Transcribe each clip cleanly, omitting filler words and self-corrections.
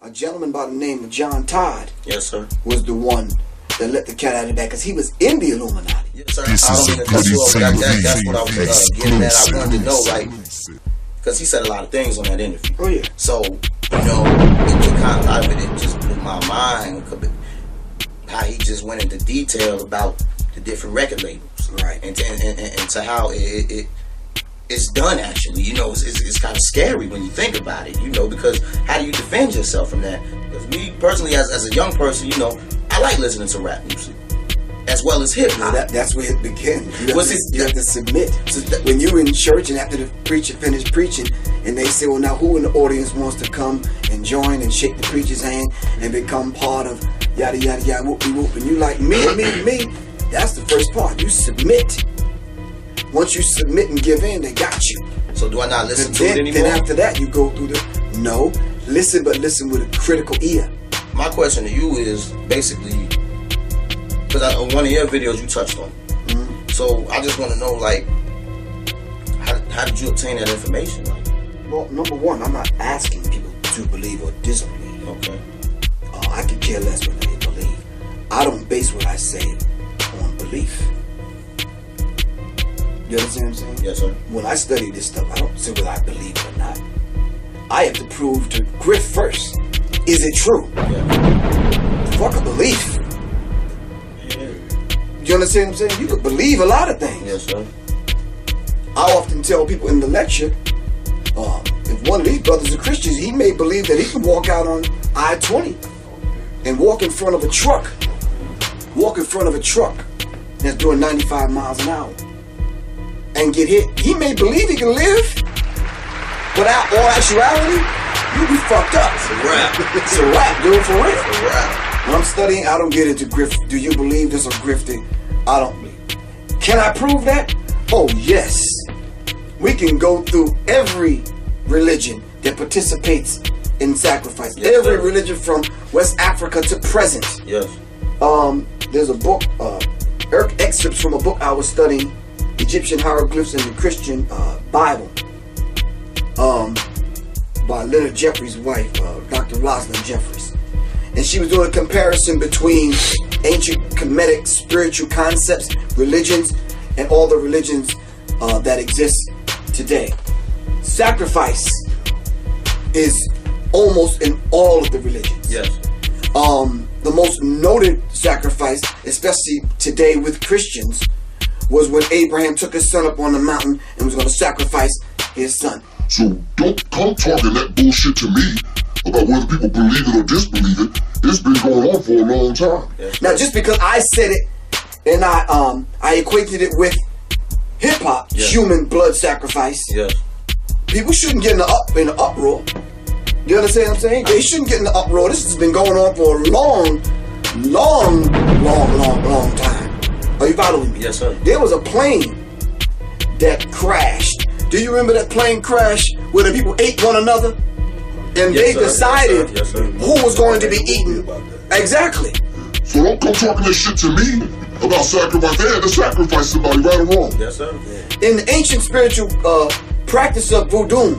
a gentleman by the name of John Todd. Yes, sir. Was the one that let the cat out of the bag because he was in the Illuminati. Yes, sir. I don't mean to cut you off. That's what I was getting at. I wanted to know, like, because he said a lot of things on that interview. Oh yeah. So it kind of, a lot of it just blew my mind. How he just went into detail about the different record labels, right? And to how it's done. Actually, it's kind of scary when you think about it. Because how do you defend yourself from that? Because me personally, as a young person, I like listening to rap music as well as hip hop. That's where it begins. You have to submit. So when you're in church and after the preacher finished preaching, and they say, "Well, now who in the audience wants to come and join and shake the preacher's hand and become part of yada yada yada whoop de whoop?" And you like me. That's the first part. You submit. Once you submit and give in, they got you. So do I not listen to it anymore? Then after that, you go through listen, but listen with a critical ear. My question to you is basically, because on one of your videos you touched on. Mm-hmm. So I just want to know, like, how did you obtain that information? Like, well, number one, I'm not asking people to believe or disbelieve. Okay. I could care less what they believe. I don't base what I say on belief. You understand what I'm saying? Yes, sir. When I study this stuff, I don't say whether I believe it or not. I have to prove to Griff first. Is it true? Yeah. Fuck a belief. Yeah. You understand what I'm saying? You could believe a lot of things. Yes, sir. I often tell people in the lecture, if one of these brothers are Christians, he may believe that he can walk out on I-20 and walk in front of a truck. That's doing 95 miles an hour. And get hit. He may believe he can live, but all actuality, you be fucked up. It's a wrap. It's a wrap, dude, for real. It's a wrap. When I'm studying, I don't get into grift. Do you believe this or grifting? I don't believe. Can I prove that? Oh, yes. We can go through every religion that participates in sacrifice. Yes, every sir. religion from West Africa to present. Yes. There's a book, excerpts from a book I was studying, Egyptian Hieroglyphs in the Christian Bible, by Leonard Jeffries' wife, Dr. Rosalind Jeffries. And she was doing a comparison between ancient Kemetic spiritual concepts, religions, and all the religions that exist today. Sacrifice is almost in all of the religions. Yes. The most noted sacrifice, especially today with Christians, was when Abraham took his son up on the mountain and was going to sacrifice his son. So don't come talking that bullshit to me about whether people believe it or disbelieve it. It's been going on for a long time. Yes. Now, just because I said it and I equated it with hip hop, yes. Human blood sacrifice. Yes. People shouldn't get in the uproar. You understand what I'm saying? They shouldn't get in the uproar. This has been going on for a long time. Are you following me? Yes, sir. There was a plane that crashed. Do you remember that plane crash where the people ate one another? And yes, they decided yes, sir. who was going to be eaten. Exactly. So don't come talking that shit to me about sacrifice. They had to sacrifice somebody, right or wrong. Yes, sir. In the ancient spiritual practice of voodoo,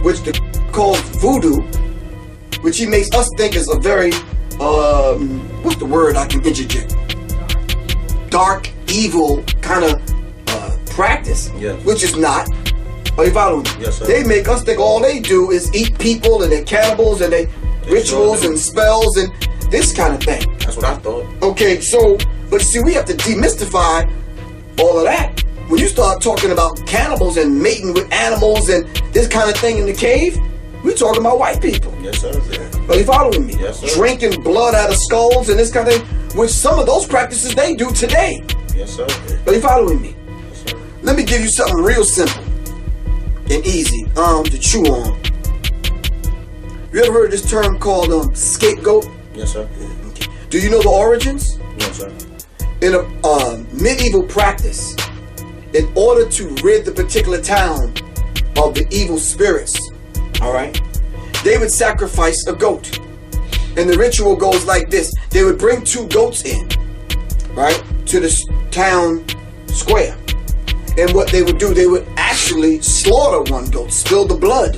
which the calls voodoo, which he makes us think is a very what's the word I can interject? Dark, evil kind of practice, yes. Which is not. Are you following me? Yes, sir. They make us think all they do is eat people and they're cannibals and they rituals and spells and this kind of thing. That's what I thought. Okay, but see, we have to demystify all of that. When you start talking about cannibals and mating with animals and this kind of thing in the cave, we're talking about white people. Yes, sir. Are you following me? Yes, sir. Drinking blood out of skulls and this kind of thing, which some of those practices they do today. Yes, sir. Are you following me? Yes, sir. Let me give you something real simple and easy to chew on. You ever heard of this term called scapegoat? Yes, sir. Okay. Do you know the origins? Yes, sir. In a medieval practice, in order to rid the particular town of the evil spirits, all right, they would sacrifice a goat. And the ritual goes like this. They would bring 2 goats in, right, to the town square. And what they would do, they would actually slaughter one goat, spill the blood,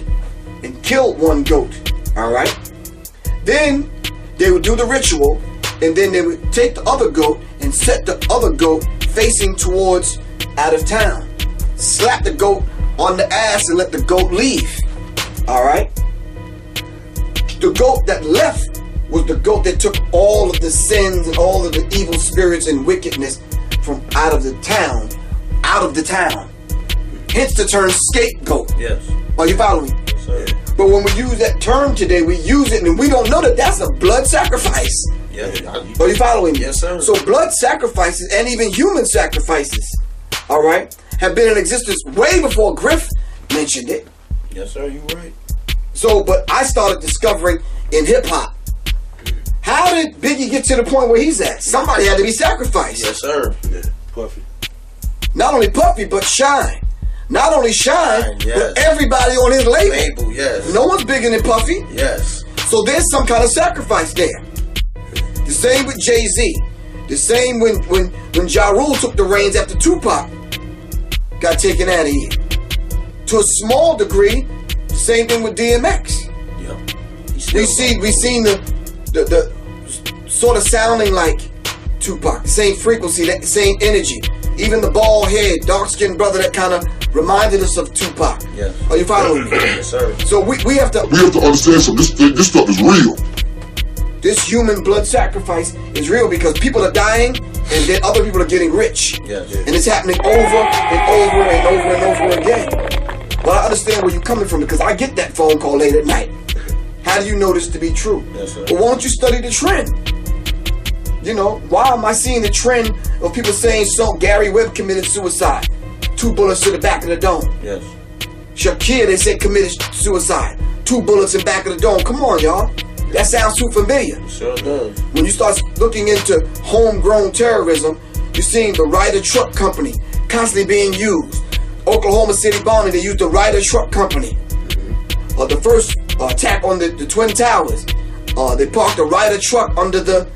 and kill one goat, all right? Then they would do the ritual, and then they would take the other goat and set the other goat facing towards out of town. Slap the goat on the ass and let the goat leave. Alright? The goat that left was the goat that took all of the sins and all of the evil spirits and wickedness from out of the town. Out of the town. Hence the term scapegoat. Yes. Are you following me? Yes, sir. But when we use that term today, we use it and we don't know that that's a blood sacrifice. Yes. Are you following me? Yes, sir. So blood sacrifices and even human sacrifices, all right, have been in existence way before Griff mentioned it. Yes, sir. You right. So, but I started discovering in hip hop, how did Biggie get to the point where he's at? Somebody had to be sacrificed. Yes, sir. Yeah, Puffy. Not only Puffy, but Shine. Not only Shine, Yes. but everybody on his label. Label, yes. No one's bigger than Puffy. Yes. So there's some kind of sacrifice there. The same with Jay-Z. The same when Ja Rule took the reins after Tupac got taken out of here. To a small degree, the same thing with DMX. Yep. We seen the sort of sounding like Tupac, the same frequency, that same energy. Even the bald head, dark-skinned brother that kind of reminded us of Tupac. Yes. Are you following me? Yes, sir. So we have to understand something. This stuff is real. This human blood sacrifice is real because people are dying and then other people are getting rich. Yes. And it's happening over and over and over and over again. But I understand where you're coming from because I get that phone call late at night. How do you know this to be true? Yes, sir. But why don't you study the trend? You know, why am I seeing the trend of people saying Gary Webb committed suicide? 2 bullets to the back of the dome. Yes. Shakir, they said committed suicide. 2 bullets in the back of the dome. Come on, y'all. That sounds too familiar. Sure does. When you start looking into homegrown terrorism, you're seeing the Ryder Truck Company constantly being used. Oklahoma City bombing, they used the Ryder Truck Company. The first attack on the Twin Towers, they parked a Ryder truck under the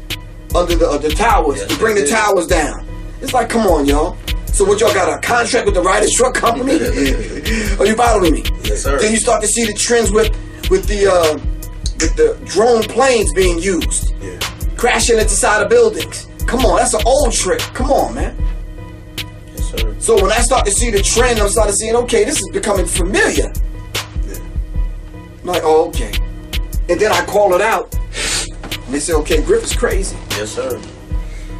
towers to bring the towers down. It's like, come on, y'all. So what, y'all got a contract with the Ryder Truck Company? Are you following me? Yes, sir. Then you start to see the trends with the drone planes being used. Yeah. Crashing into side of buildings. Come on, that's an old trick. Come on, man. Yes, sir. So when I start to see the trend, I'm starting to see, okay, this is becoming familiar. Yeah. I'm like, oh, okay. And then I call it out. And they say, okay, Griff is crazy. Yes, sir.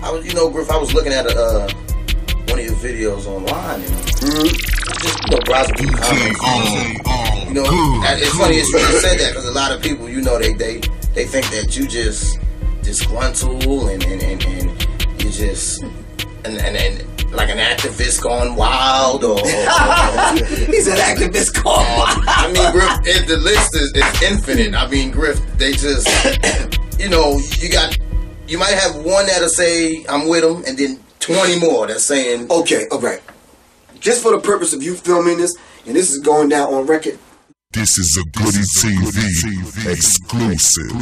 Griff, I was looking at one of your videos online, just browsing through the comments. It's funny it's you said that because a lot of people, they think that you just disgruntled and you just and like an activist gone wild or he's an activist gone wild. I mean, Griff, the list is infinite. I mean, Griff, they just you might have one that'll say I'm with him, and then 20 more that's saying okay, all right. Just for the purpose of you filming this, and this is going down on record. This is a Goody TV exclusive.